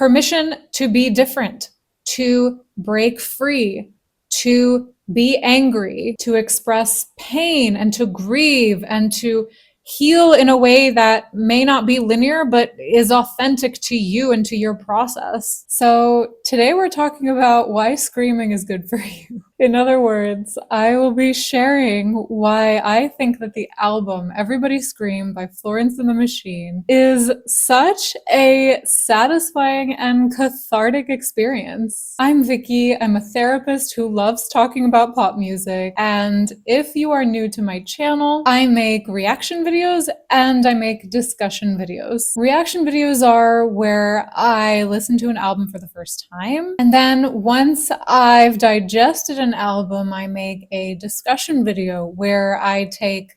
permission to be different, to break free, to be angry, to express pain and to grieve and to heal in a way that may not be linear, but is authentic to you and to your process. So today we're talking about why screaming is good for you. In other words, I will be sharing why I think that the album Everybody Scream by Florence and the Machine is such a satisfying and cathartic experience. I'm Vicky. I'm a therapist who loves talking about pop music. And if you are new to my channel, I make reaction videos and I make discussion videos. Reaction videos are where I listen to an album for the first time. And then once I've digested an album, I make a discussion video where I take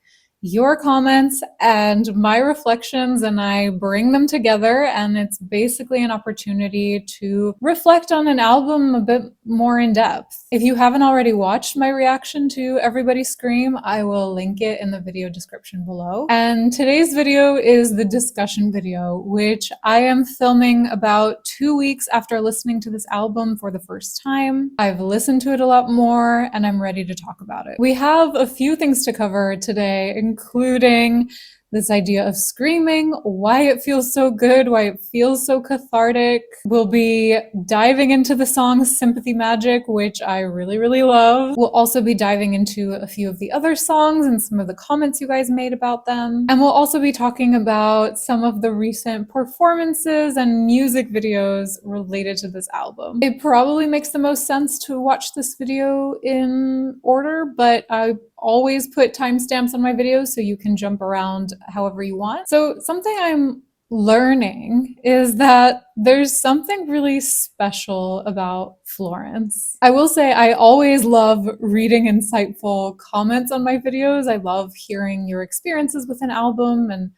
your comments and my reflections and I bring them together, and it's basically an opportunity to reflect on an album a bit more in depth. If you haven't already watched my reaction to Everybody Scream, I will link it in the video description below. And today's video is the discussion video, which I am filming about 2 weeks after listening to this album for the first time. I've listened to it a lot more and I'm ready to talk about it. We have a few things to cover today, including this idea of screaming, why it feels so good, why it feels so cathartic. We'll be diving into the song Sympathy Magic, which I really, really love. We'll also be diving into a few of the other songs and some of the comments you guys made about them. And we'll also be talking about some of the recent performances and music videos related to this album. It probably makes the most sense to watch this video in order, but I always put timestamps on my videos so you can jump around however you want. So something I'm learning is that there's something really special about Florence. I will say I always love reading insightful comments on my videos. I love hearing your experiences with an album, and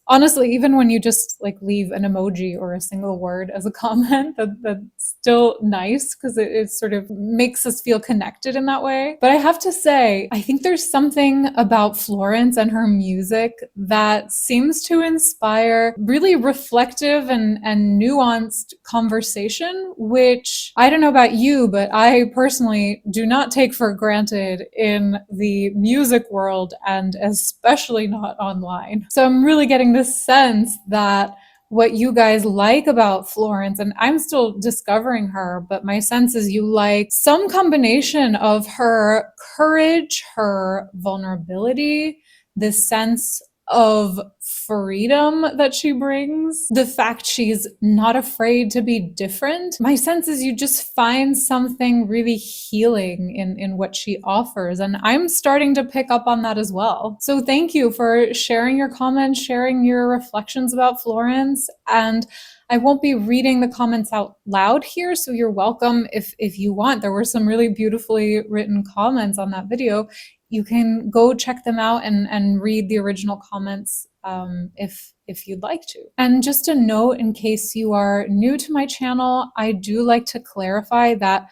honestly, even when you just like leave an emoji or a single word as a comment, that's still nice because it sort of makes us feel connected in that way. But I have to say, I think there's something about Florence and her music that seems to inspire really reflective and nuanced conversation, which I don't know about you, but I personally do not take for granted in the music world, and especially not online. So I'm really getting this sense that what you guys like about Florence, and I'm still discovering her, but my sense is you like some combination of her courage, her vulnerability, this sense of freedom that she brings, the fact she's not afraid to be different. My sense is you just find something really healing in what she offers, and I'm starting to pick up on that as well. So thank you for sharing your comments, sharing your reflections about Florence, and I won't be reading the comments out loud here, so you're welcome if you want. There were some really beautifully written comments on that video. You can go check them out and read the original comments if you'd like to. And just a note, in case you are new to my channel, I do like to clarify that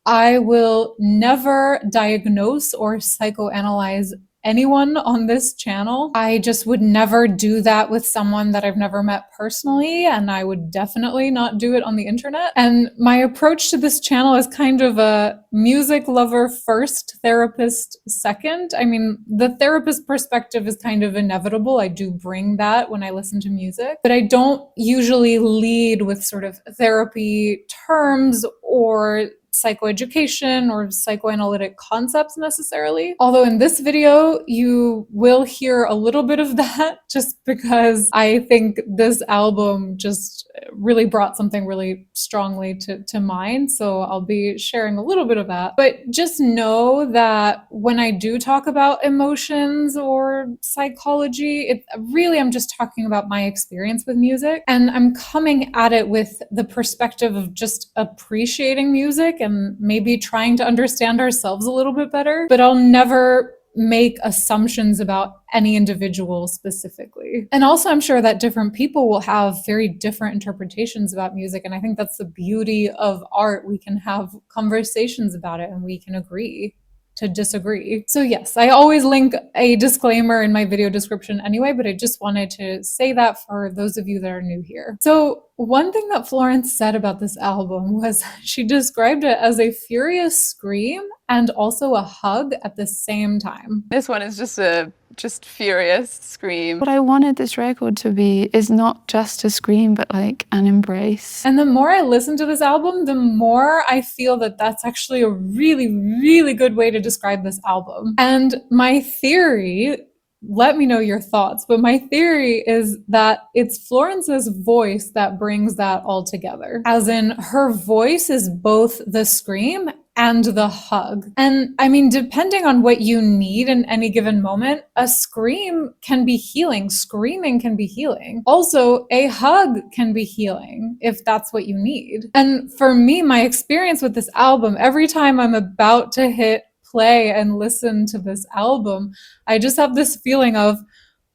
I will never diagnose or psychoanalyze anyone on this channel. I just would never do that with someone that I've never met personally, and I would definitely not do it on the internet. And my approach to this channel is kind of a music lover first, therapist second. I mean, the therapist perspective is kind of inevitable. I do bring that when I listen to music, but I don't usually lead with sort of therapy terms or psychoeducation or psychoanalytic concepts necessarily. Although in this video, you will hear a little bit of that just because I think this album just really brought something really strongly to mind. So I'll be sharing a little bit of that. But just know that when I do talk about emotions or psychology, I'm just talking about my experience with music. And I'm coming at it with the perspective of just appreciating music and maybe trying to understand ourselves a little bit better. But I'll never make assumptions about any individual specifically. And also, I'm sure that different people will have very different interpretations about music. And I think that's the beauty of art. We can have conversations about it and we can agree to disagree. So yes, I always link a disclaimer in my video description anyway, but I just wanted to say that for those of you that are new here. So one thing that Florence said about this album was she described it as a furious scream and also a hug at the same time. This one is just furious scream. What I wanted this record to be is not just a scream, but like an embrace. And the more I listen to this album, the more I feel that that's actually a really, really good way to describe this album. And my theory, let me know your thoughts, but my theory is that it's Florence's voice that brings that all together. As in, her voice is both the scream and the hug. And I mean, depending on what you need in any given moment, a scream can be healing. Screaming can be healing. Also, a hug can be healing if that's what you need. And for me, my experience with this album, every time I'm about to hit play and listen to this album, I just have this feeling of,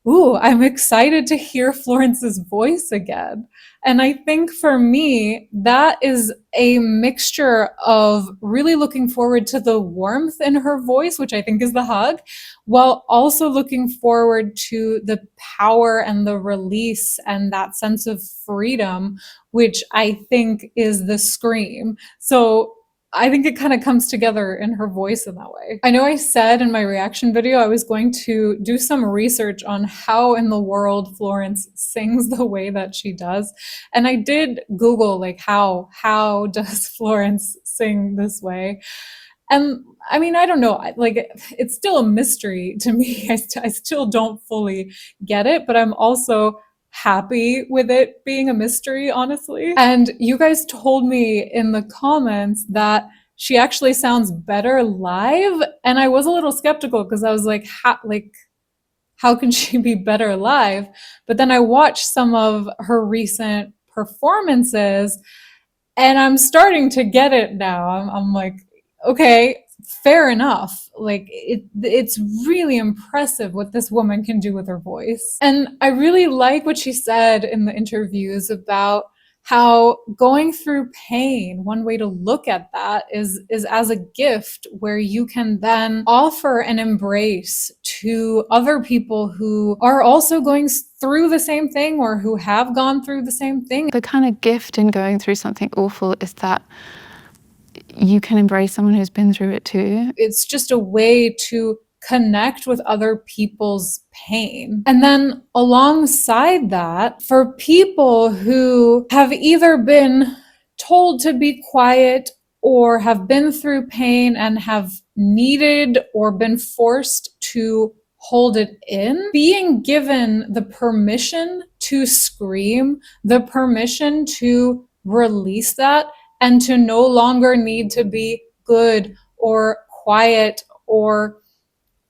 ooh, I'm excited to hear Florence's voice again. And I think for me, that is a mixture of really looking forward to the warmth in her voice, which I think is the hug, while also looking forward to the power and the release and that sense of freedom, which I think is the scream. So I think it kind of comes together in her voice in that way. I know I said in my reaction video I was going to do some research on how in the world Florence sings the way that she does. And I did Google like how does Florence sing this way? And I mean, I don't know, like it's still a mystery to me. I still don't fully get it, but I'm also happy with it being a mystery, honestly. And you guys told me in the comments that she actually sounds better live, and I was a little skeptical because I was like, how can she be better live? But then I watched some of her recent performances, and I'm starting to get it now. I'm like, okay, fair enough. Like it's really impressive what this woman can do with her voice. And I really like what she said in the interviews about how going through pain, one way to look at that is as a gift where you can then offer an embrace to other people who are also going through the same thing or who have gone through the same thing. The kind of gift in going through something awful is that you can embrace someone who's been through it too. It's just a way to connect with other people's pain. And then alongside that, for people who have either been told to be quiet or have been through pain and have needed or been forced to hold it in, being given the permission to scream, the permission to release that, and to no longer need to be good or quiet or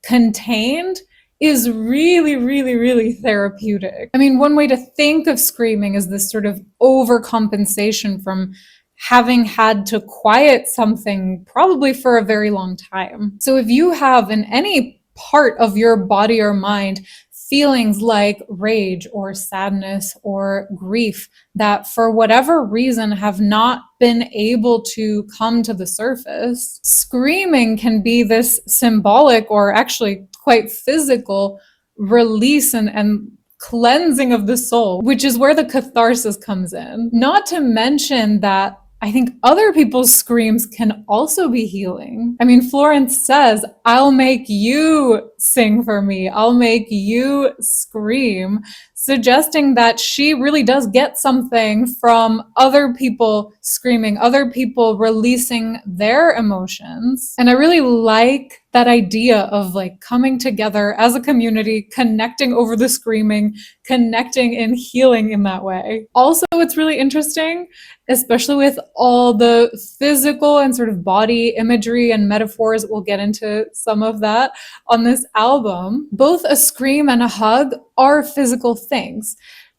contained is really, really, really therapeutic. I mean, one way to think of screaming is this sort of overcompensation from having had to quiet something probably for a very long time. So if you have in any part of your body or mind feelings like rage or sadness or grief that for whatever reason have not been able to come to the surface, screaming can be this symbolic or actually quite physical release and cleansing of the soul, which is where the catharsis comes in. Not to mention that I think other people's screams can also be healing. I mean, Florence says, I'll make you sing for me. I'll make you scream, suggesting that she really does get something from other people screaming, other people releasing their emotions. And I really like that idea of like coming together as a community, connecting over the screaming, connecting and healing in that way. Also, it's really interesting, especially with all the physical and sort of body imagery and metaphors. We'll get into some of that on this album. Both a scream and a hug are physical things.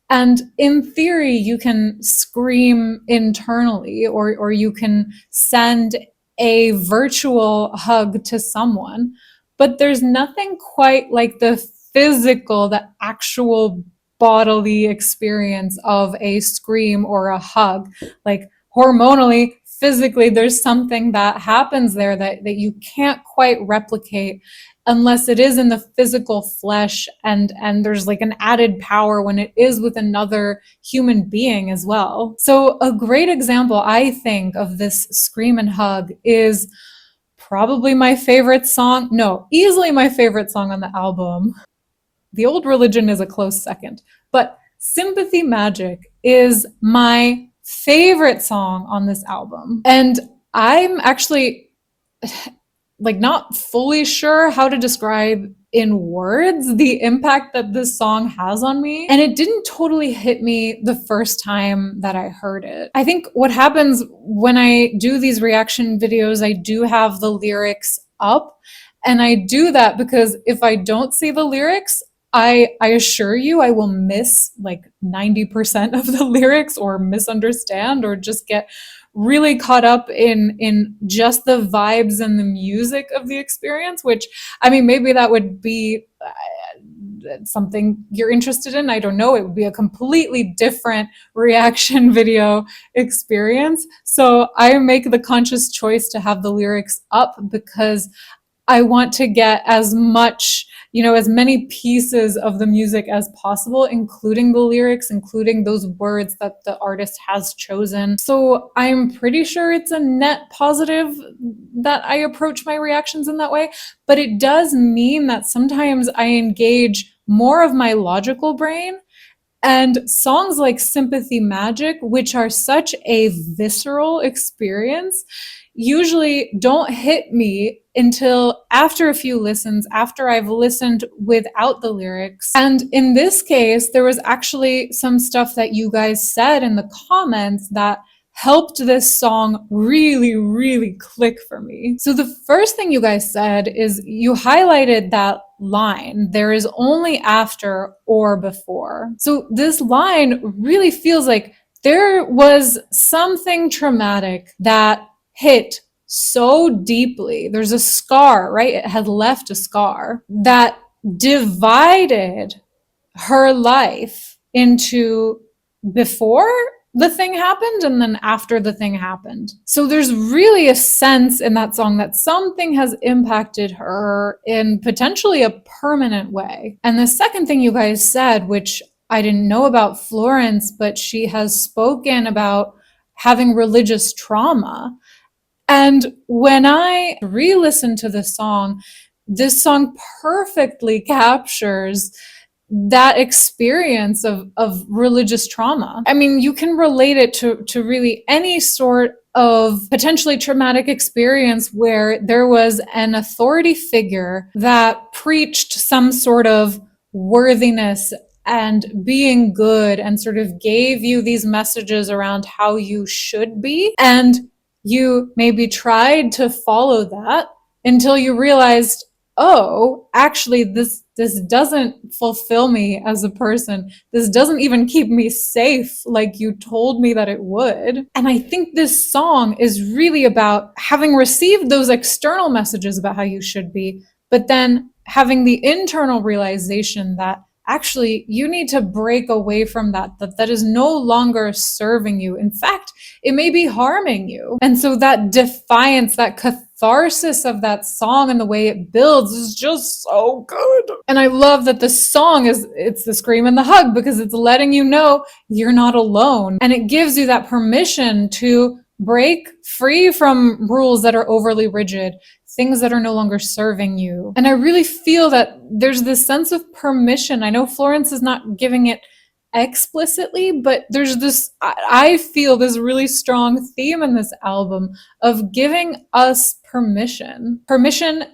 And in theory, you can scream internally or you can send a virtual hug to someone, but there's nothing quite like the physical, the actual bodily experience of a scream or a hug. Like hormonally, physically there's something that happens there that you can't quite replicate unless it is in the physical flesh, and there's like an added power when it is with another human being as well. So a great example, I think, of this scream and hug is probably my favorite song. No, easily my favorite song on the album. The Old Religion is a close second, but Sympathy Magic is my favorite song on this album. And I'm actually like not fully sure how to describe in words the impact that this song has on me. And it didn't totally hit me the first time that I heard it. I think what happens when I do these reaction videos, I do have the lyrics up. And I do that because if I don't see the lyrics, I assure you I will miss like 90% of the lyrics or misunderstand or just get really caught up in just the vibes and the music of the experience, which, I mean, maybe that would be something you're interested in. I don't know. It would be a completely different reaction video experience. So I make the conscious choice to have the lyrics up because I want to get as much, as many pieces of the music as possible, including the lyrics, including those words that the artist has chosen. So I'm pretty sure it's a net positive that I approach my reactions in that way, but it does mean that sometimes I engage more of my logical brain. And songs like Sympathy Magic, which are such a visceral experience, usually don't hit me until after a few listens, after I've listened without the lyrics. And in this case, there was actually some stuff that you guys said in the comments that helped this song really, really click for me. So the first thing you guys said is you highlighted that line, there is only after or before. So this line really feels like there was something traumatic that hit so deeply. There's a scar, right? It had left a scar that divided her life into before the thing happened and then after the thing happened. So there's really a sense in that song that something has impacted her in potentially a permanent way. And the second thing you guys said, which I didn't know about Florence, but she has spoken about having religious trauma. And when I re-listen to this song perfectly captures that experience of religious trauma. I mean, you can relate it to really any sort of potentially traumatic experience where there was an authority figure that preached some sort of worthiness and being good and sort of gave you these messages around how you should be. And you maybe tried to follow that until you realized, oh, actually, this doesn't fulfill me as a person. This doesn't even keep me safe like you told me that it would. And I think this song is really about having received those external messages about how you should be, but then having the internal realization that actually you need to break away from that is no longer serving you. In fact, it may be harming you. And so that defiance, that catharsis of that song and the way it builds is just so good. And I love that the song it's the scream and the hug because it's letting you know you're not alone. And it gives you that permission to break free from rules that are overly rigid, things that are no longer serving you. And I really feel that there's this sense of permission. I know Florence is not giving it explicitly, but there's this, I feel this really strong theme in this album of giving us permission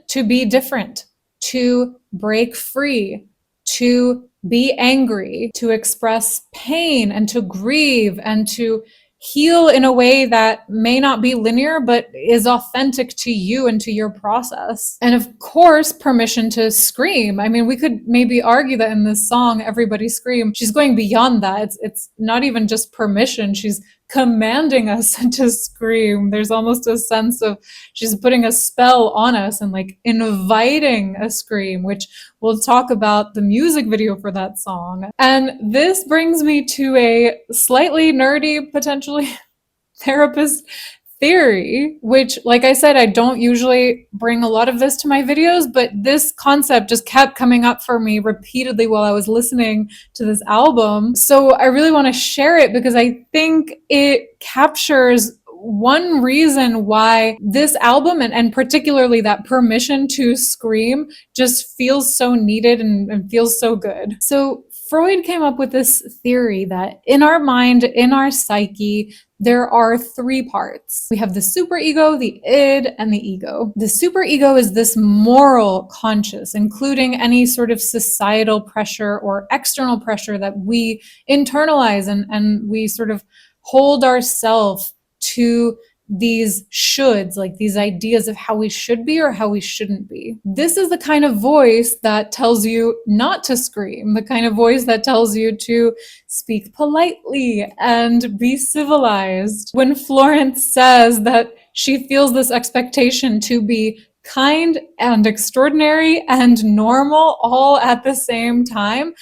to be different, to break free, to be angry, to express pain and to grieve and to heal in a way that may not be linear, but is authentic to you and to your process. And of course, permission to scream. I mean, we could maybe argue that in this song, Everybody Scream, she's going beyond that. It's not even just permission. She's commanding us to scream. There's almost a sense of she's putting a spell on us and like inviting a scream, which we'll talk about the music video for that song. And this brings me to a slightly nerdy, potentially therapist theory, which, like I said, I don't usually bring a lot of this to my videos, but this concept just kept coming up for me repeatedly while I was listening to this album. So I really want to share it because I think it captures one reason why this album and particularly that permission to scream just feels so needed and feels so good. So Freud came up with this theory that in our mind, in our psyche, there are three parts. We have the superego, the id, and the ego. The superego is this moral conscious, including any sort of societal pressure or external pressure that we internalize and we sort of hold ourselves to these shoulds, like these ideas of how we should be or how we shouldn't be. This is the kind of voice that tells you not to scream, the kind of voice that tells you to speak politely and be civilized. When Florence says that she feels this expectation to be kind and extraordinary and normal all at the same time,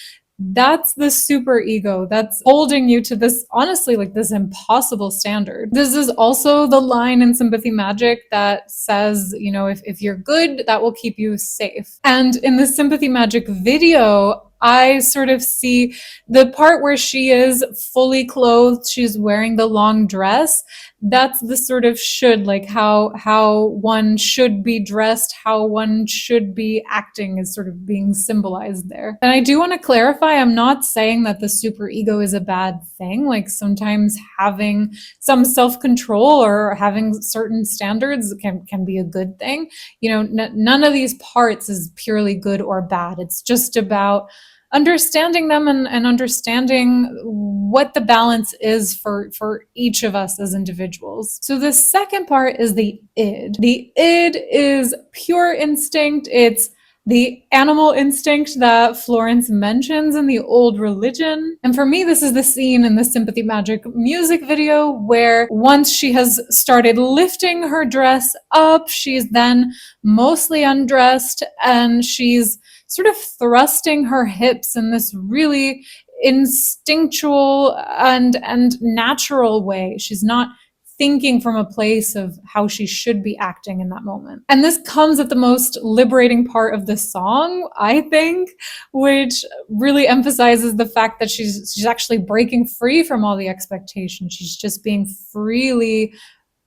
that's the super ego that's holding you to this, honestly, like this impossible standard. This is also the line in Sympathy Magic that says, you know, if you're good, that will keep you safe. And in the Sympathy Magic video, I sort of see the part where she is fully clothed, she's wearing the long dress. That's the sort of should, like how one should be dressed, how one should be acting is sort of being symbolized there. And I do want to clarify, I'm not saying that the superego is a bad thing. Like sometimes having some self-control or having certain standards can be a good thing. You know, none of these parts is purely good or bad. It's just about understanding them and understanding what the balance is for each of us as individuals. So the second part is the id. The id is pure instinct. It's the animal instinct that Florence mentions in the old religion. And for me, this is the scene in the Sympathy Magic music video where once she has started lifting her dress up, she's then mostly undressed and she's sort of thrusting her hips in this really instinctual and natural way. She's not thinking from a place of how she should be acting in that moment. And this comes at the most liberating part of the song, I think, which really emphasizes the fact that she's actually breaking free from all the expectations. She's just being freely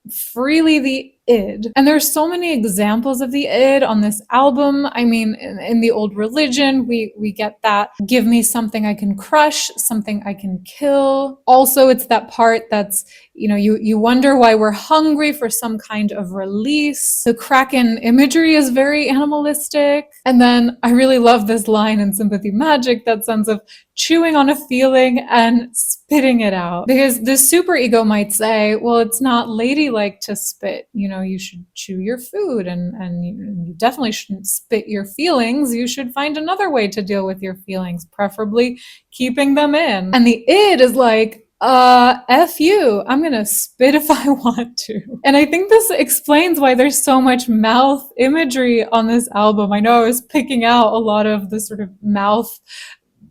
the id. And there's so many examples of the id on this album. I mean, in the old religion, we get that give me something I can crush, something I can kill. Also, it's that part that's, you know, you wonder why we're hungry for some kind of release. The Kraken imagery is very animalistic. And then I really love this line in Sympathy Magic, that sense of chewing on a feeling and spitting it out. Because the superego might say, well, it's not ladylike to spit. You know, you should chew your food and you definitely shouldn't spit your feelings. You should find another way to deal with your feelings, preferably keeping them in. And the id is like, F you, I'm gonna spit if I want to. And I think this explains why there's so much mouth imagery on this album. I know I was picking out a lot of the sort of mouth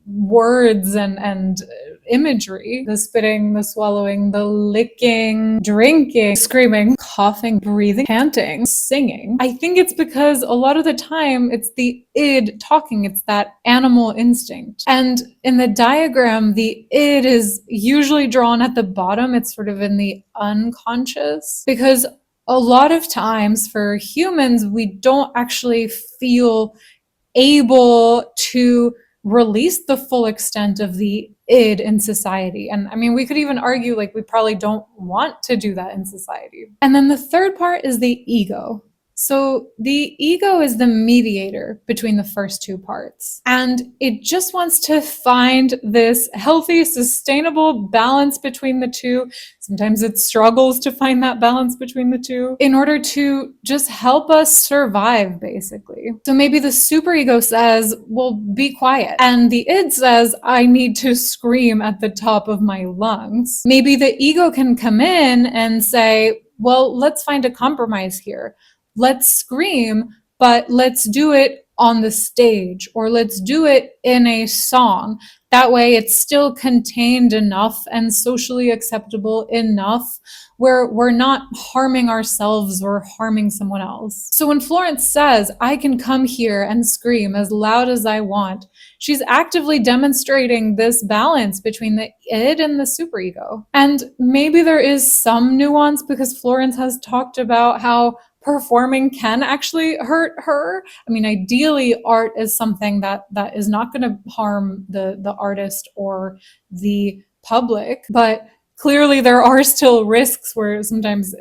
words and imagery, the spitting, the swallowing, the licking, drinking, screaming, coughing, breathing, panting, singing. I think it's because a lot of the time it's the id talking, it's that animal instinct. And in the diagram, the id is usually drawn at the bottom. It's sort of in the unconscious, because a lot of times for humans, we don't actually feel able to release the full extent of the id in society. And I mean, we could even argue like we probably don't want to do that in society. And then the third part is the ego. So the ego is the mediator between the first two parts, and it just wants to find this healthy, sustainable balance between the two. Sometimes it struggles to find that balance between the two in order to just help us survive, basically. So maybe the superego says, well, be quiet. And the id says, I need to scream at the top of my lungs. Maybe the ego can come in and say, well, let's find a compromise here. Let's scream, but let's do it on the stage, or let's do it in a song. That way it's still contained enough and socially acceptable enough where we're not harming ourselves or harming someone else. So when Florence says, I can come here and scream as loud as I want, she's actively demonstrating this balance between the id and the superego. And maybe there is some nuance because Florence has talked about how performing can actually hurt her. I mean, ideally, art is something that is not going to harm the artist or the public, but clearly there are still risks where sometimes,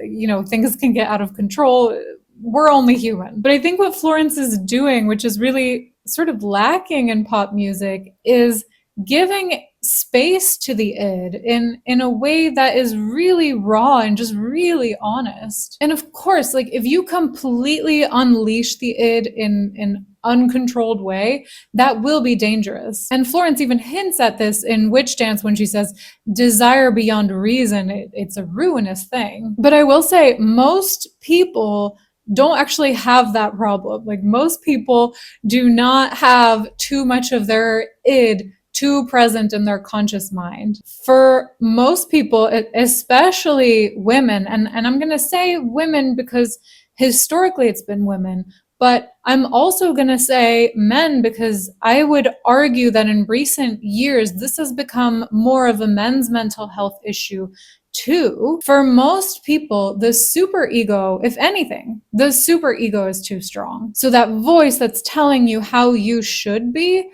things can get out of control. We're only human. But I think what Florence is doing, which is really sort of lacking in pop music, is giving space to the id in a way that is really raw and just really honest. And of course, like if you completely unleash the id in an uncontrolled way, that will be dangerous. And Florence even hints at this in Witch Dance when she says, desire beyond reason, it's a ruinous thing. But I will say, most people don't actually have that problem. Like most people do not have too much of their id too present in their conscious mind. For most people, especially women, and I'm going to say women because historically it's been women, but I'm also going to say men because I would argue that in recent years, this has become more of a men's mental health issue too. For most people, the superego, if anything, the superego is too strong. So that voice that's telling you how you should be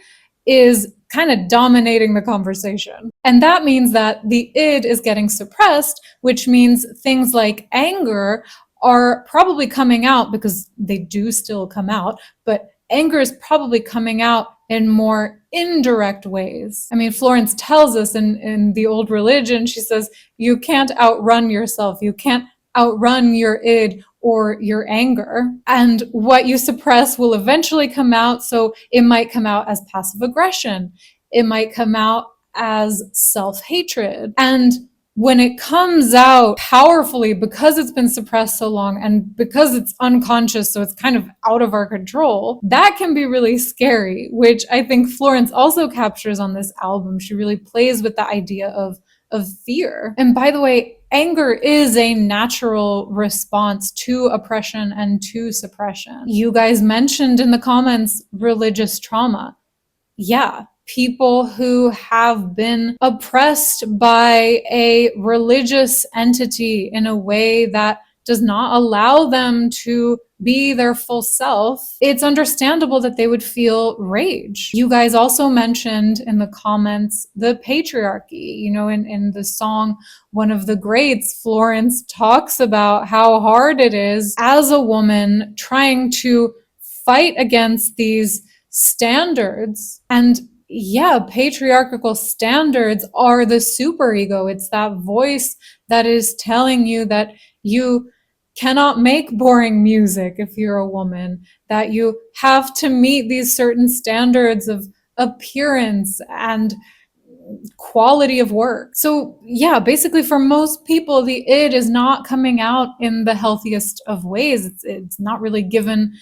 is kind of dominating the conversation. And that means that the id is getting suppressed, which means things like anger are probably coming out, because they do still come out, but anger is probably coming out in more indirect ways. I mean, Florence tells us in the old religion, she says, you can't outrun yourself. You can't outrun your id or your anger. And what you suppress will eventually come out. So it might come out as passive aggression. It might come out as self-hatred. And when it comes out powerfully, because it's been suppressed so long and because it's unconscious, so it's kind of out of our control, that can be really scary, which I think Florence also captures on this album. She really plays with the idea of fear. And by the way, anger is a natural response to oppression and to suppression. You guys mentioned in the comments religious trauma. Yeah, people who have been oppressed by a religious entity in a way that does not allow them to be their full self, it's understandable that they would feel rage. You guys also mentioned in the comments the patriarchy. In the song One of the Greats, Florence talks about how hard it is as a woman trying to fight against these standards. And yeah, patriarchal standards are the superego. It's that voice that is telling you that you cannot make boring music if you're a woman, that you have to meet these certain standards of appearance and quality of work. So yeah, basically for most people, the id is not coming out in the healthiest of ways. It's not really given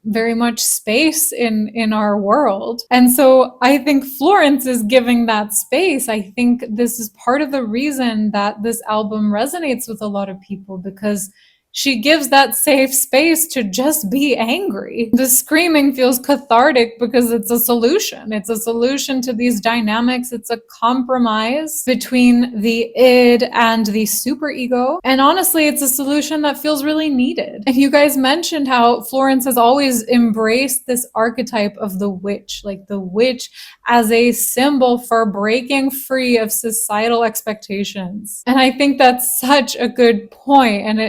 very much space in our world. And so I think Florence is giving that space. I think this is part of the reason that this album resonates with a lot of people, because she gives that safe space to just be angry. The screaming feels cathartic because it's a solution. It's a solution to these dynamics. It's a compromise between the id and the superego. And honestly, it's a solution that feels really needed. And you guys mentioned how Florence has always embraced this archetype of the witch, like the witch as a symbol for breaking free of societal expectations. And I think that's such a good point. And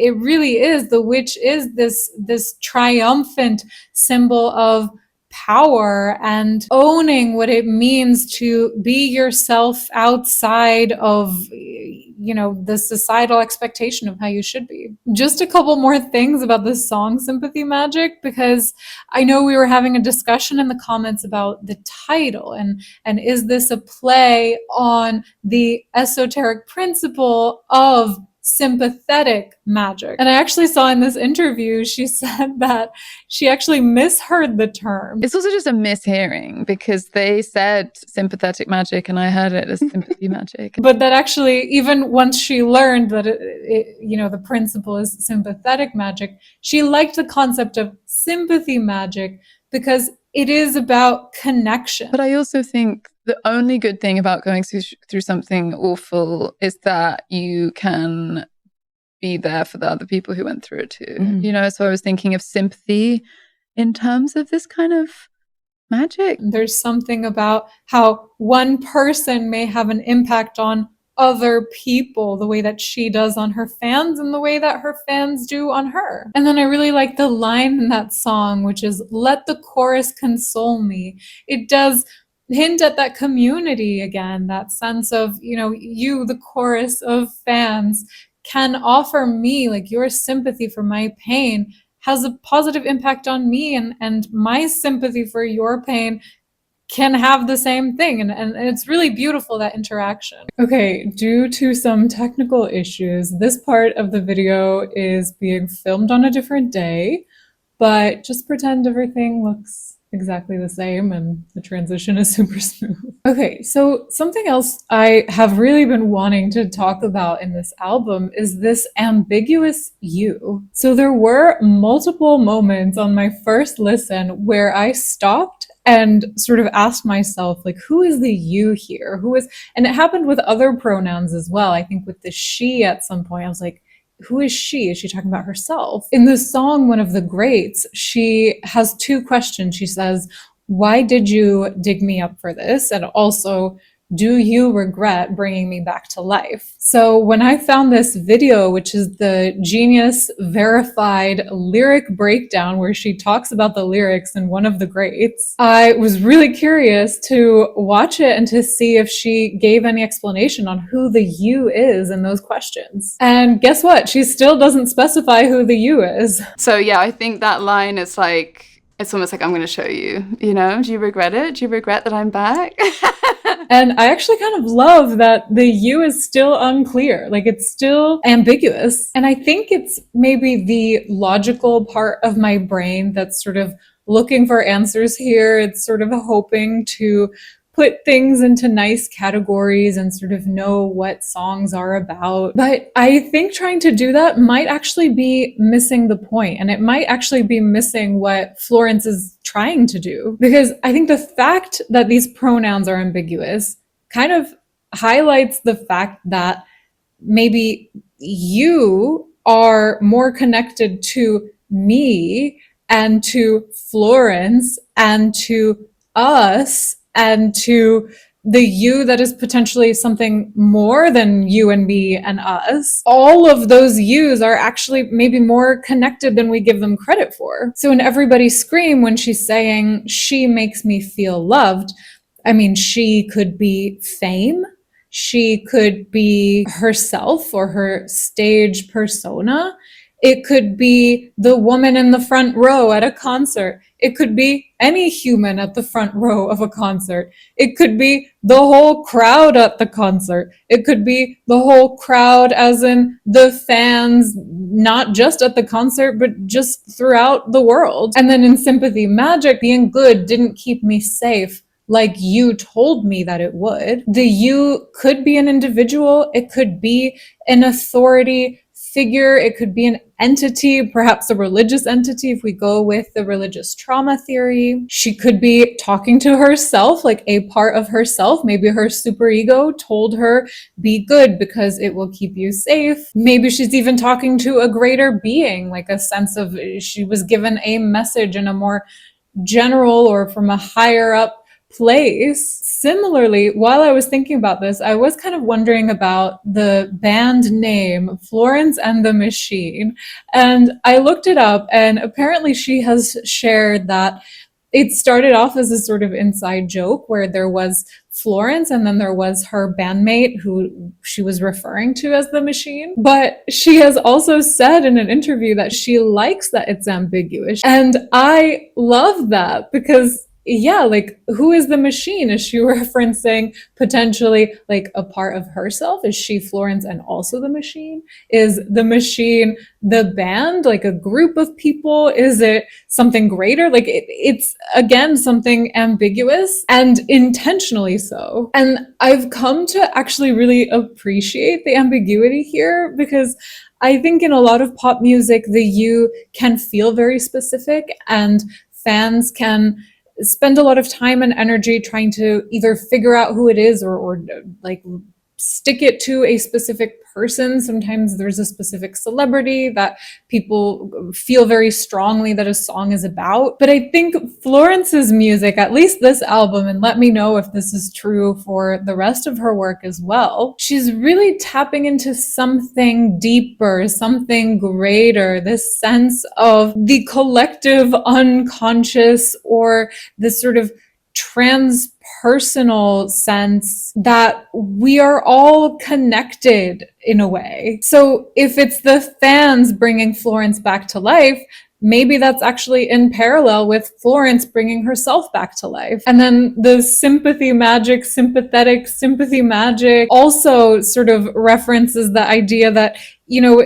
it really is. The witch is this triumphant symbol of power and owning what it means to be yourself outside of the societal expectation of how you should be. Just a couple more things about this song Sympathy Magic, because I know we were having a discussion in the comments about the title and is this a play on the esoteric principle of sympathetic magic. And I actually saw in this interview, she said that she actually misheard the term. It's also just a mishearing because they said sympathetic magic and I heard it as sympathy magic. But that actually, even once she learned that the principle is sympathetic magic, she liked the concept of sympathy magic because it is about connection. But I also think the only good thing about going through something awful is that you can be there for the other people who went through it too. So I was thinking of sympathy in terms of this kind of magic. There's something about how one person may have an impact on other people, the way that she does on her fans and the way that her fans do on her. And then I really like the line in that song, which is, "Let the chorus console me." It does hint at that community again, that sense of, you, the chorus of fans, can offer me, like, your sympathy for my pain has a positive impact on me, and my sympathy for your pain can have the same thing. And it's really beautiful, that interaction. Okay, due to some technical issues, this part of the video is being filmed on a different day, but just pretend everything looks exactly the same and the transition is super smooth. Okay, so something else I have really been wanting to talk about in this album is this ambiguous you. So there were multiple moments on my first listen where I stopped and sort of asked myself, like, who is the you here? And it happened with other pronouns as well. I think with the she at some point, I was like, who is she? Is she talking about herself? In the song, One of the Greats, she has two questions. She says, why did you dig me up for this? And also, do you regret bringing me back to life? So when I found this video, which is the Genius verified lyric breakdown where she talks about the lyrics in One of the Greats, I was really curious to watch it and to see if she gave any explanation on who the you is in those questions. And guess what? She still doesn't specify who the you is. So yeah, I think that line is like, it's almost like, I'm going to show you, do you regret it? Do you regret that I'm back? And I actually kind of love that the you is still unclear. Like, it's still ambiguous. And I think it's maybe the logical part of my brain that's sort of looking for answers here. It's sort of hoping to put things into nice categories and sort of know what songs are about. But I think trying to do that might actually be missing the point, and it might actually be missing what Florence is trying to do. Because I think the fact that these pronouns are ambiguous kind of highlights the fact that maybe you are more connected to me and to Florence and to us and to the you that is potentially something more than you and me and us. All of those yous are actually maybe more connected than we give them credit for. So in Everybody Scream, when she's saying she makes me feel loved, I mean, she could be fame, she could be herself or her stage persona. It could be the woman in the front row at a concert. It could be any human at the front row of a concert. It could be the whole crowd at the concert. It could be the whole crowd as in the fans, not just at the concert, but just throughout the world. And then in Sympathy Magic, being good didn't keep me safe like you told me that it would. The you could be an individual. It could be an authority figure. It could be an entity, perhaps a religious entity if we go with the religious trauma theory. She could be talking to herself, like a part of herself. Maybe her superego told her, be good because it will keep you safe. Maybe she's even talking to a greater being, like a sense of she was given a message in a more general or from a higher up place. Similarly, while I was thinking about this, I was kind of wondering about the band name, Florence and the Machine. And I looked it up, and apparently she has shared that it started off as a sort of inside joke where there was Florence and then there was her bandmate who she was referring to as the Machine. But she has also said in an interview that she likes that it's ambiguous. And I love that because yeah, like, who is the machine? Is she referencing potentially like a part of herself? Is she Florence and also the machine? Is the machine the band, like a group of people? Is it something greater? Like it's again something ambiguous and intentionally so. And I've come to actually really appreciate the ambiguity here, because I think in a lot of pop music, the you can feel very specific, and fans can spend a lot of time and energy trying to either figure out who it is, or like stick it to a specific person. Sometimes there's a specific celebrity that people feel very strongly that a song is about. But I think Florence's music, at least this album, and let me know if this is true for the rest of her work as well, she's really tapping into something deeper, something greater, this sense of the collective unconscious, or this sort of transpersonal sense that we are all connected in a way. So if it's the fans bringing Florence back to life, maybe that's actually in parallel with Florence bringing herself back to life. And then the sympathy magic, sympathetic sympathy magic also sort of references the idea that, you know,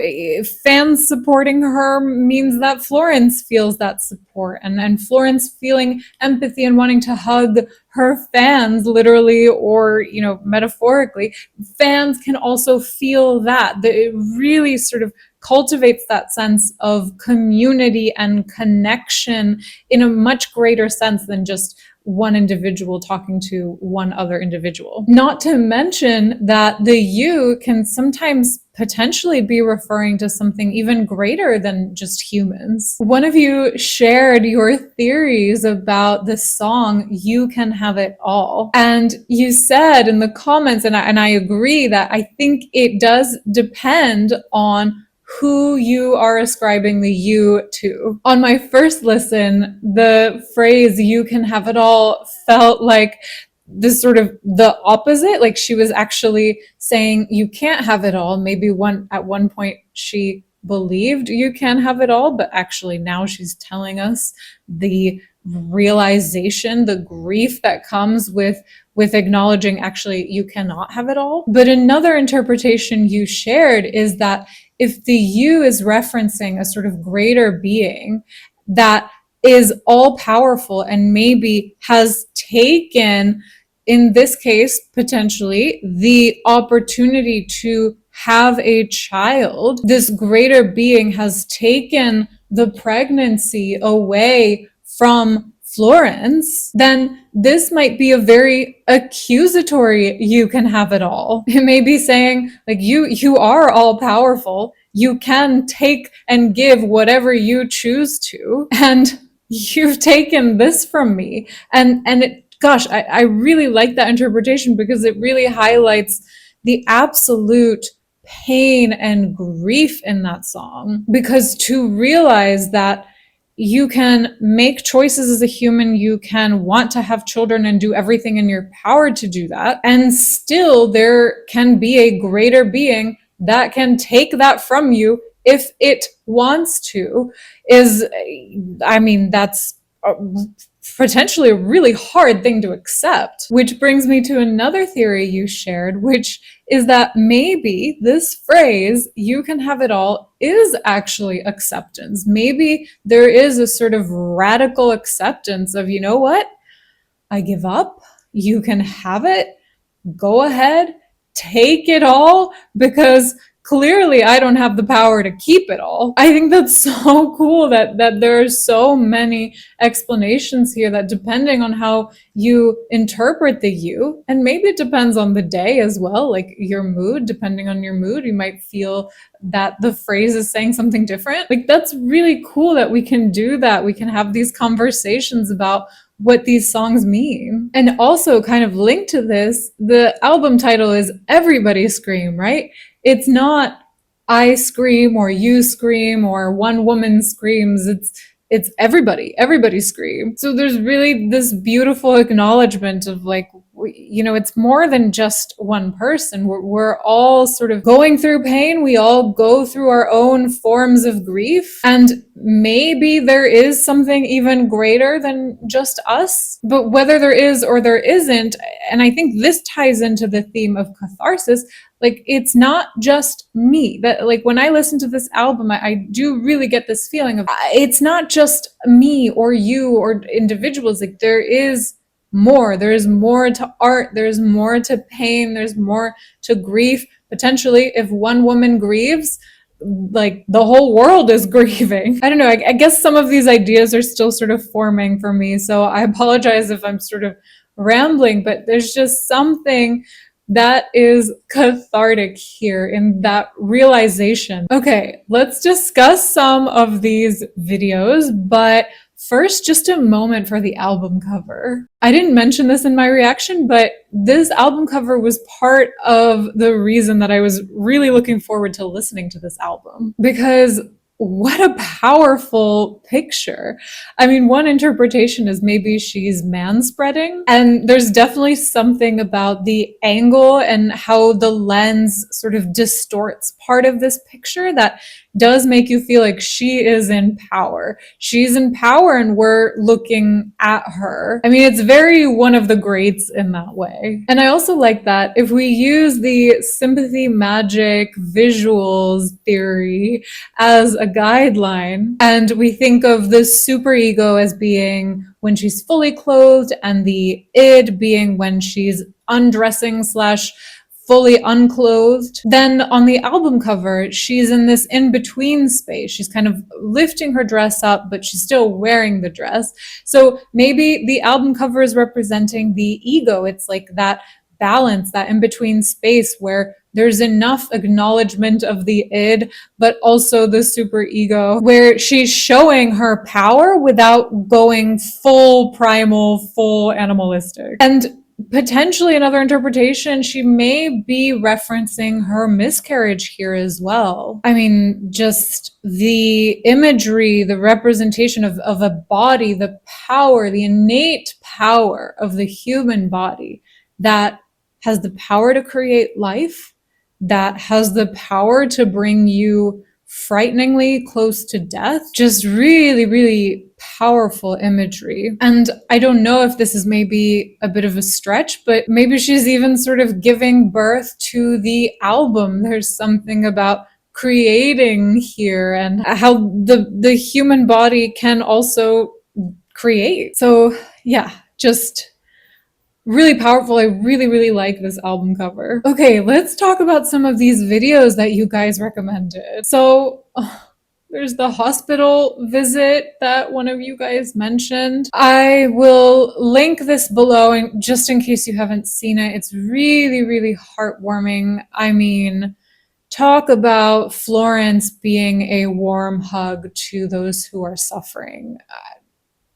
fans supporting her means that Florence feels that support, and Florence feeling empathy and wanting to hug her fans, literally or, you know, metaphorically. Fans can also feel that it really sort of cultivates that sense of community and connection in a much greater sense than just one individual talking to one other individual. Not to mention that the you can sometimes potentially be referring to something even greater than just humans. One of you shared your theories about the song You Can Have It All. And you said in the comments, and I agree, that I think it does depend on who you are ascribing the you to. On my first listen, the phrase "you can have it all" felt like this sort of the opposite. Like she was actually saying you can't have it all. Maybe at one point she believed you can have it all, but actually now she's telling us the realization, the grief that comes with acknowledging actually you cannot have it all. But another interpretation you shared is that if the you is referencing a sort of greater being that is all powerful and maybe has taken, in this case, potentially the opportunity to have a child, this greater being has taken the pregnancy away from Florence, then this might be a very accusatory you can have it all. It may be saying, like, you are all powerful. You can take and give whatever you choose to. And you've taken this from me. And it, gosh, I really like that interpretation, because it really highlights the absolute pain and grief in that song. Because to realize that you can make choices as a human, you can want to have children and do everything in your power to do that, and still there can be a greater being that can take that from you if it wants to, is, I mean, that's potentially a really hard thing to accept. Which brings me to another theory you shared, which is that maybe this phrase, you can have it all, is actually acceptance. Maybe there is a sort of radical acceptance of, you know what? I give up. You can have it. Go ahead. Take it all, because clearly I don't have the power to keep it all. I think that's so cool that there are so many explanations here, that depending on how you interpret the you, and maybe it depends on the day as well, like your mood, depending on your mood, you might feel that the phrase is saying something different. Like, that's really cool that we can do that. We can have these conversations about what these songs mean. And also, kind of linked to this, the album title is Everybody Scream, right? It's not I scream or you scream or one woman screams. It's it's everybody screams. So there's really this beautiful acknowledgement of like, you know, it's more than just one person. We're all sort of going through pain. We all go through our own forms of grief. And maybe there is something even greater than just us. But whether there is or there isn't, and I think this ties into the theme of catharsis, like it's not just me. That like when I listen to this album, I do really get this feeling of it's not just me or you or individuals. Like there is more. There's more to art. There's more to pain. There's more to grief. Potentially, if one woman grieves, like the whole world is grieving. I don't know. I guess some of these ideas are still sort of forming for me. So I apologize if I'm sort of rambling, but there's just something that is cathartic here in that realization. Okay, let's discuss some of these videos, but first, just a moment for the album cover. I didn't mention this in my reaction, but this album cover was part of the reason that I was really looking forward to listening to this album, because what a powerful picture. I mean, one interpretation is maybe she's manspreading, and there's definitely something about the angle and how the lens sort of distorts part of this picture that does make you feel like she is in power. She's in power and we're looking at her. I mean, it's very one of the greats in that way. And I also like that if we use the sympathy magic visuals theory as a guideline, and we think of the superego as being when she's fully clothed and the id being when she's undressing slash fully unclothed, then on the album cover, she's in this in-between space. She's kind of lifting her dress up, but she's still wearing the dress. So maybe the album cover is representing the ego. It's like that balance, that in-between space where there's enough acknowledgement of the id, but also the superego, where she's showing her power without going full primal, full animalistic. And potentially another interpretation, she may be referencing her miscarriage here as well. I mean, just the imagery, the representation of a body, the power, the innate power of the human body that has the power to create life, that has the power to bring you frighteningly close to death. Just really, really powerful imagery. And I don't know if this is maybe a bit of a stretch, but maybe she's even sort of giving birth to the album. There's something about creating here and how the human body can also create. So yeah, just really powerful. I really, really like this album cover. Okay, let's talk about some of these videos that you guys recommended. So there's the hospital visit that one of you guys mentioned. I will link this below, and just in case you haven't seen it, it's really, really heartwarming. I mean, talk about Florence being a warm hug to those who are suffering.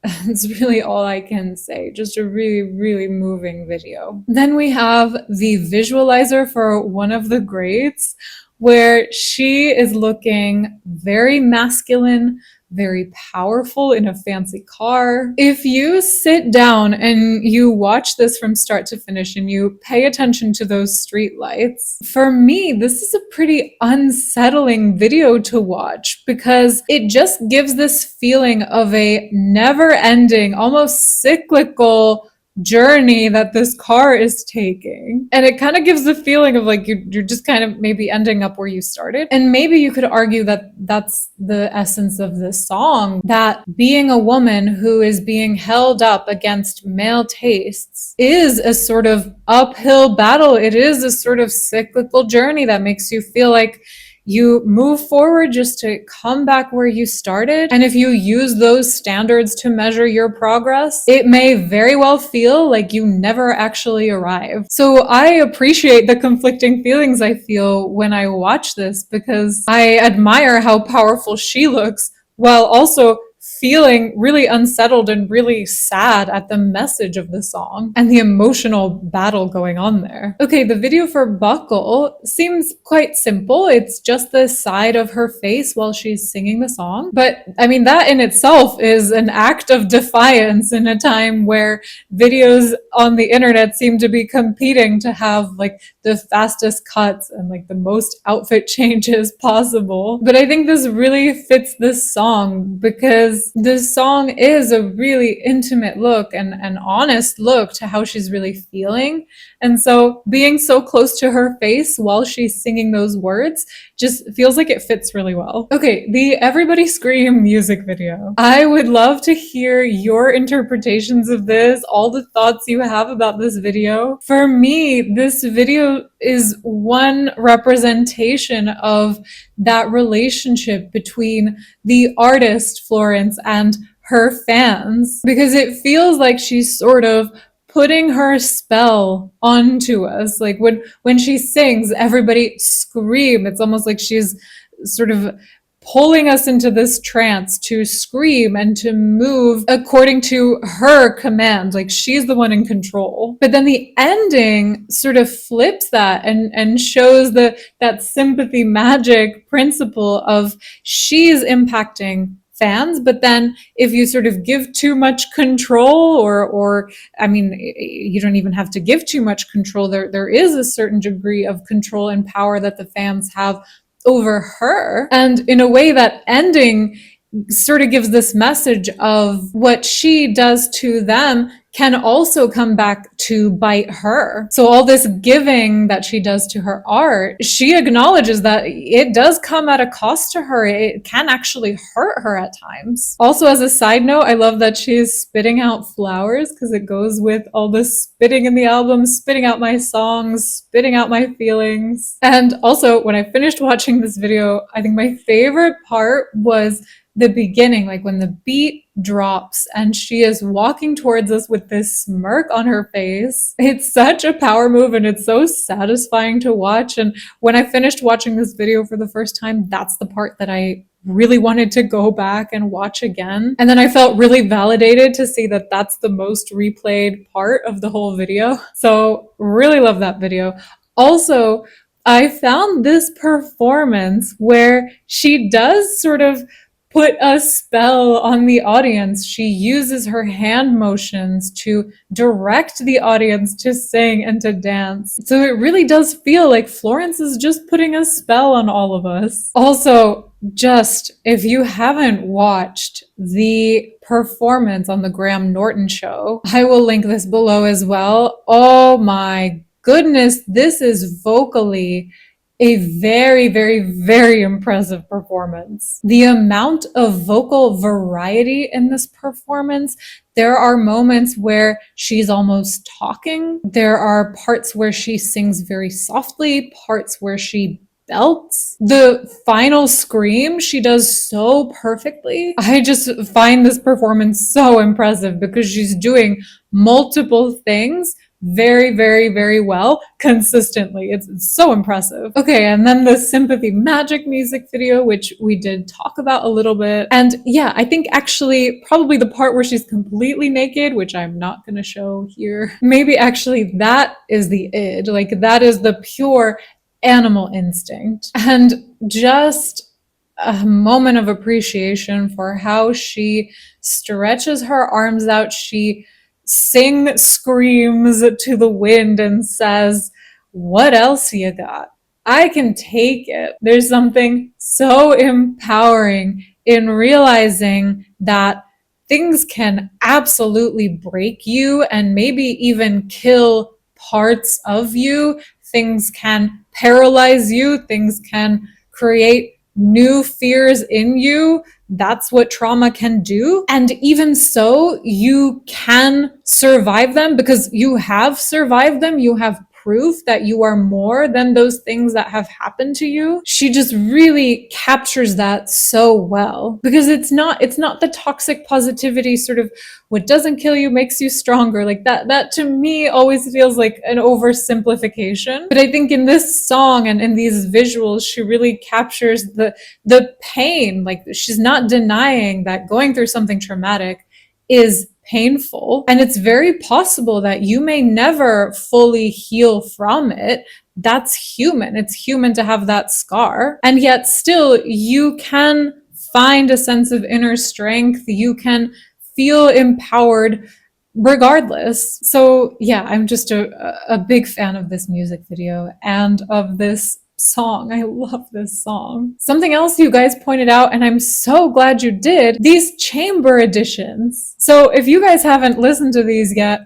It's really all I can say. Just a really, really moving video. Then we have the visualizer for one of the greats, where she is looking very masculine, very powerful in a fancy car. If you sit down and you watch this from start to finish and you pay attention to those street lights, for me, this is a pretty unsettling video to watch because it just gives this feeling of a never-ending, almost cyclical journey that this car is taking. And it kind of gives the feeling of like you're just kind of maybe ending up where you started. And maybe you could argue that that's the essence of this song, that being a woman who is being held up against male tastes is a sort of uphill battle. It is a sort of cyclical journey that makes you feel like you move forward just to come back where you started. And if you use those standards to measure your progress, it may very well feel like you never actually arrived. So I appreciate the conflicting feelings I feel when I watch this, because I admire how powerful she looks while also feeling really unsettled and really sad at the message of the song and the emotional battle going on there. Okay, the video for Buckle seems quite simple. It's just the side of her face while she's singing the song. But I mean, that in itself is an act of defiance in a time where videos on the internet seem to be competing to have like the fastest cuts and like the most outfit changes possible. But I think this really fits this song because this song is a really intimate look and an honest look to how she's really feeling. And so being so close to her face while she's singing those words just feels like it fits really well. Okay, the Everybody Scream music video. I would love to hear your interpretations of this, all the thoughts you have about this video. For me, this video is one representation of that relationship between the artist Florence and her fans, because it feels like she's sort of putting her spell onto us. Like when she sings, everybody scream. It's almost like she's sort of pulling us into this trance to scream and to move according to her command. Like she's the one in control. But then the ending sort of flips that and shows that sympathy magic principle of she's impacting fans, but then if you sort of give too much control or I mean, you don't even have to give too much control. There is a certain degree of control and power that the fans have over her. And in a way, that ending sort of gives this message of what she does to them can also come back to bite her. So all this giving that she does to her art, she acknowledges that it does come at a cost to her. It can actually hurt her at times. Also, as a side note, I love that she's spitting out flowers because it goes with all the spitting in the album, spitting out my songs, spitting out my feelings. And also, when I finished watching this video, I think my favorite part was the beginning, like when the beat drops and she is walking towards us with this smirk on her face. It's such a power move and it's so satisfying to watch. And when I finished watching this video for the first time, that's the part that I really wanted to go back and watch again. And then I felt really validated to see that that's the most replayed part of the whole video. So really love that video. Also, I found this performance where she does sort of put a spell on the audience. She uses her hand motions to direct the audience to sing and to dance. So it really does feel like Florence is just putting a spell on all of us. Also, just if you haven't watched the performance on the Graham Norton show, I will link this below as well. Oh my goodness, this is vocally a very, very, very impressive performance. The amount of vocal variety in this performance, there are moments where she's almost talking. There are parts where she sings very softly, parts where she belts. The final scream she does so perfectly. I just find this performance so impressive because she's doing multiple things very, very, very well consistently. It's so impressive. Okay, and then the Sympathy Magic music video, which we did talk about a little bit. And yeah, I think actually probably the part where she's completely naked, which I'm not going to show here, maybe actually that is the id. Like that is the pure animal instinct. And just a moment of appreciation for how she stretches her arms out. She screams to the wind and says, "What else you got? I can take it." There's something so empowering in realizing that things can absolutely break you and maybe even kill parts of you. Things can paralyze you. Things can create new fears in you. That's what trauma can do. And even so, you can survive them because you have survived them. You have proof that you are more than those things that have happened to you. She just really captures that so well, because it's not the toxic positivity sort of what doesn't kill you makes you stronger. Like that to me always feels like an oversimplification. But I think in this song and in these visuals, she really captures the pain. Like she's not denying that going through something traumatic is painful, and it's very possible that you may never fully heal from it. That's human. It's human to have that scar, and yet still you can find a sense of inner strength. You can feel empowered regardless. So yeah, I'm just a big fan of this music video and of this song. I love this song. Something else you guys pointed out, and I'm so glad you did, these chamber editions. So if you guys haven't listened to these yet,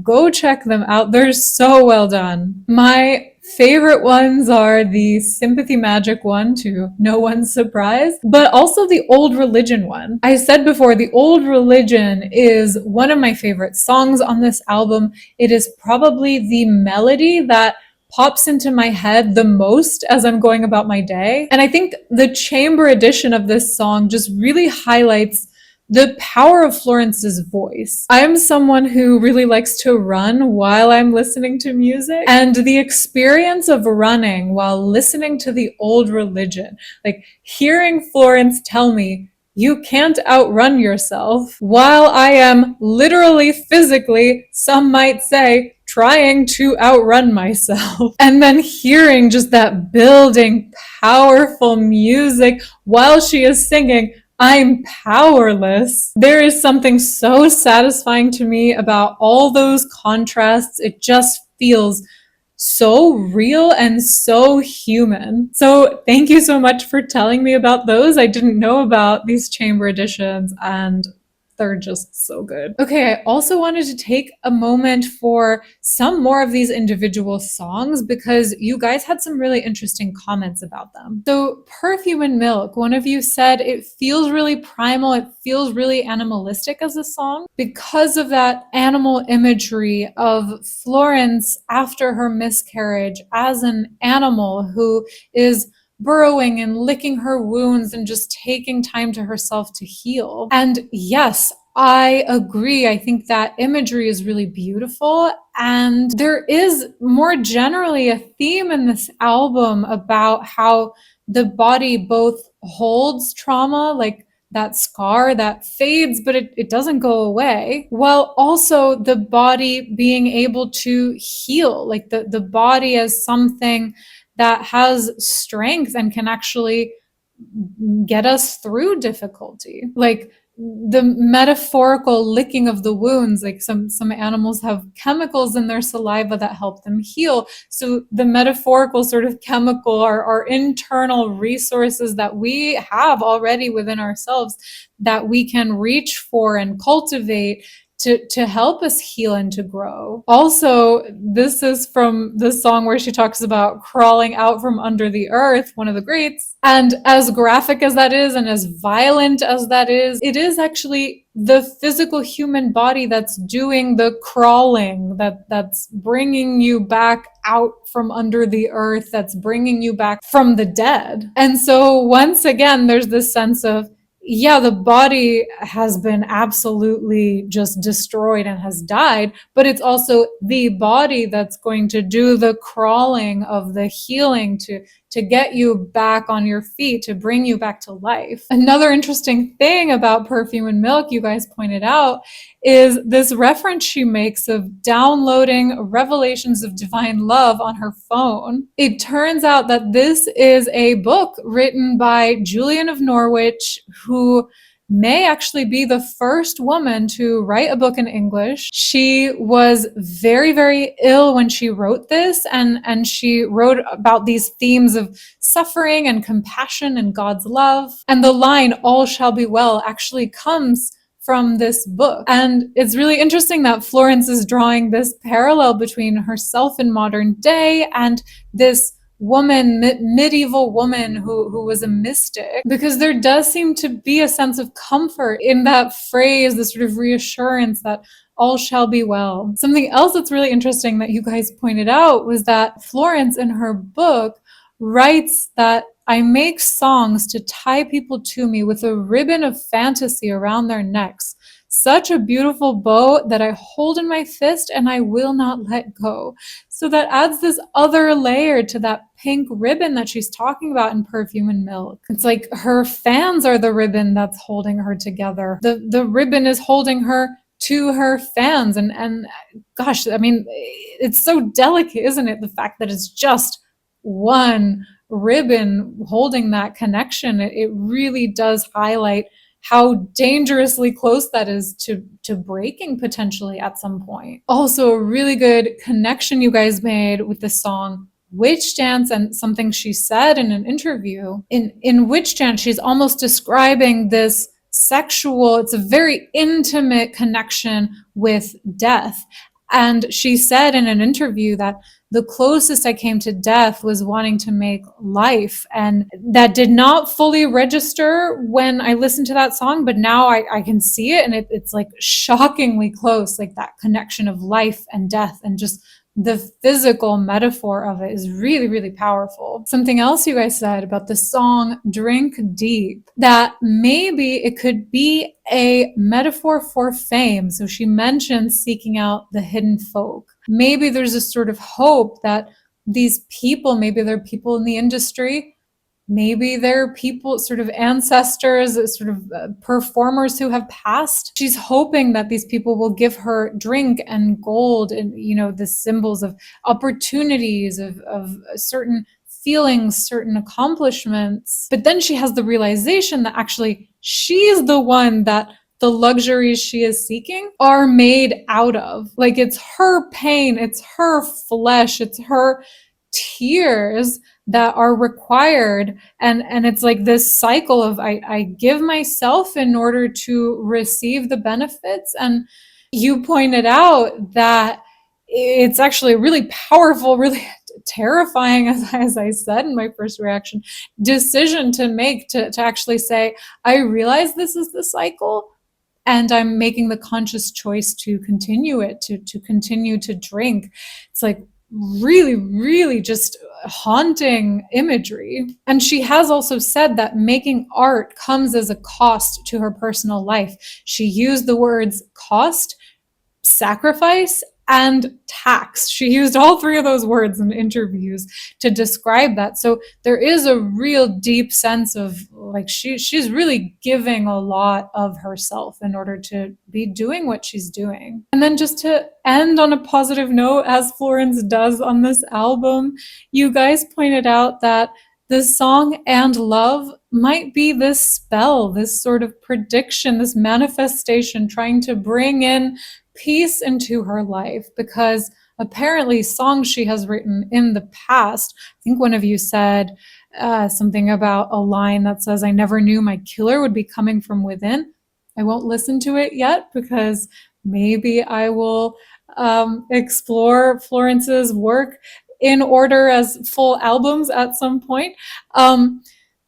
go check them out. They're so well done. My favorite ones are the Sympathy Magic one, to no one's surprise, but also the Old Religion one. I said before, the Old Religion is one of my favorite songs on this album. It is probably the melody that pops into my head the most as I'm going about my day. And I think the chamber edition of this song just really highlights the power of Florence's voice. I'm someone who really likes to run while I'm listening to music, and the experience of running while listening to the Old Religion, like hearing Florence tell me, you can't outrun yourself, while I am literally, physically, some might say, trying to outrun myself. And then hearing just that building, powerful music while she is singing, I'm powerless. There is something so satisfying to me about all those contrasts. It just feels so real and so human. So thank you so much for telling me about those. I didn't know about these chamber editions, and they're just so good. Okay, I also wanted to take a moment for some more of these individual songs because you guys had some really interesting comments about them. So Perfume and Milk, one of you said it feels really primal, it feels really animalistic as a song because of that animal imagery of Florence after her miscarriage as an animal who is burrowing and licking her wounds and just taking time to herself to heal. And yes, I agree. I think that imagery is really beautiful. And there is more generally a theme in this album about how the body both holds trauma, like that scar that fades, but it doesn't go away, while also the body being able to heal, like the body as something that has strength and can actually get us through difficulty. Like the metaphorical licking of the wounds, like some animals have chemicals in their saliva that help them heal. So the metaphorical sort of chemical are internal resources that we have already within ourselves that we can reach for and cultivate to help us heal and to grow. Also, this is from the song where she talks about crawling out from under the earth, one of the greats. And as graphic as that is, and as violent as that is, it is actually the physical human body that's doing the crawling, that's bringing you back out from under the earth, that's bringing you back from the dead. And so once again, there's this sense of, yeah, the body has been absolutely just destroyed and has died, but it's also the body that's going to do the crawling of the healing to get you back on your feet, to bring you back to life. Another interesting thing about Perfume and Milk, you guys pointed out, is this reference she makes of downloading Revelations of Divine Love on her phone. It turns out that this is a book written by Julian of Norwich, who may actually be the first woman to write a book in English. She was very, very ill when she wrote this, and she wrote about these themes of suffering and compassion and God's love. And the line, "all shall be well," actually comes from this book. And it's really interesting that Florence is drawing this parallel between herself in modern day and this woman, medieval woman who was a mystic, because there does seem to be a sense of comfort in that phrase, this sort of reassurance that all shall be well. Something else that's really interesting that you guys pointed out was that Florence in her book writes that I make songs to tie people to me with a ribbon of fantasy around their necks. Such a beautiful bow that I hold in my fist and I will not let go. So that adds this other layer to that pink ribbon that she's talking about in Perfume and Milk. It's like her fans are the ribbon that's holding her together. The ribbon is holding her to her fans. And gosh, I mean, it's so delicate, isn't it? The fact that it's just one ribbon holding that connection. It really does highlight how dangerously close that is to breaking potentially at some point. Also, a really good connection you guys made with the song Witch Dance and something she said in an interview. In Witch Dance, she's almost describing this sexual, it's a very intimate connection with death. And she said in an interview that the closest I came to death was wanting to make life. And that did not fully register when I listened to that song, but now I can see it, and it's like shockingly close, like that connection of life and death, and just the physical metaphor of it is really, really powerful. Something else you guys said about the song Drink Deep, that maybe it could be a metaphor for fame. So she mentioned seeking out the hidden folk. Maybe there's a sort of hope that these people, maybe they're people in the industry, maybe they're people, sort of ancestors, sort of performers who have passed. She's hoping that these people will give her drink and gold and, you know, the symbols of opportunities, of certain feelings, certain accomplishments. But then she has the realization that actually she's the one that the luxuries she is seeking are made out of. Like, it's her pain, it's her flesh, it's her tears that are required, and it's like this cycle of I give myself in order to receive the benefits. And you pointed out that it's actually a really powerful, really terrifying, as I said in my first reaction, decision to make, to actually say, I realize this is the cycle, and I'm making the conscious choice to continue it, to continue to drink. It's like really, really just haunting imagery. And she has also said that making art comes as a cost to her personal life. She used the words cost, sacrifice, and tax. She used all three of those words in interviews to describe that. So there is a real deep sense of like she's really giving a lot of herself in order to be doing what she's doing. And then just to end on a positive note, as Florence does on this album, you guys pointed out that the song And Love might be this spell, this sort of prediction, this manifestation trying to bring in peace into her life, because apparently songs she has written in the past, I think one of you said something about a line that says, I never knew my killer would be coming from within. I won't listen to it yet because maybe I will explore Florence's work in order as full albums at some point.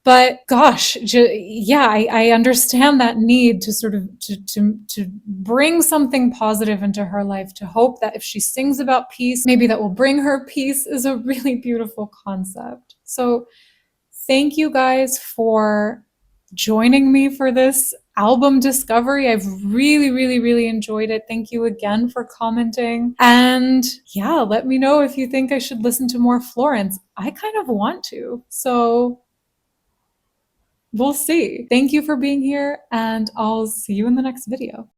But gosh, yeah, I understand that need to sort of to bring something positive into her life, to hope that if she sings about peace, maybe that will bring her peace, is a really beautiful concept. So thank you guys for joining me for this album discovery. I've really, really, really enjoyed it. Thank you again for commenting. And yeah, let me know if you think I should listen to more Florence. I kind of want to. So we'll see. Thank you for being here, and I'll see you in the next video.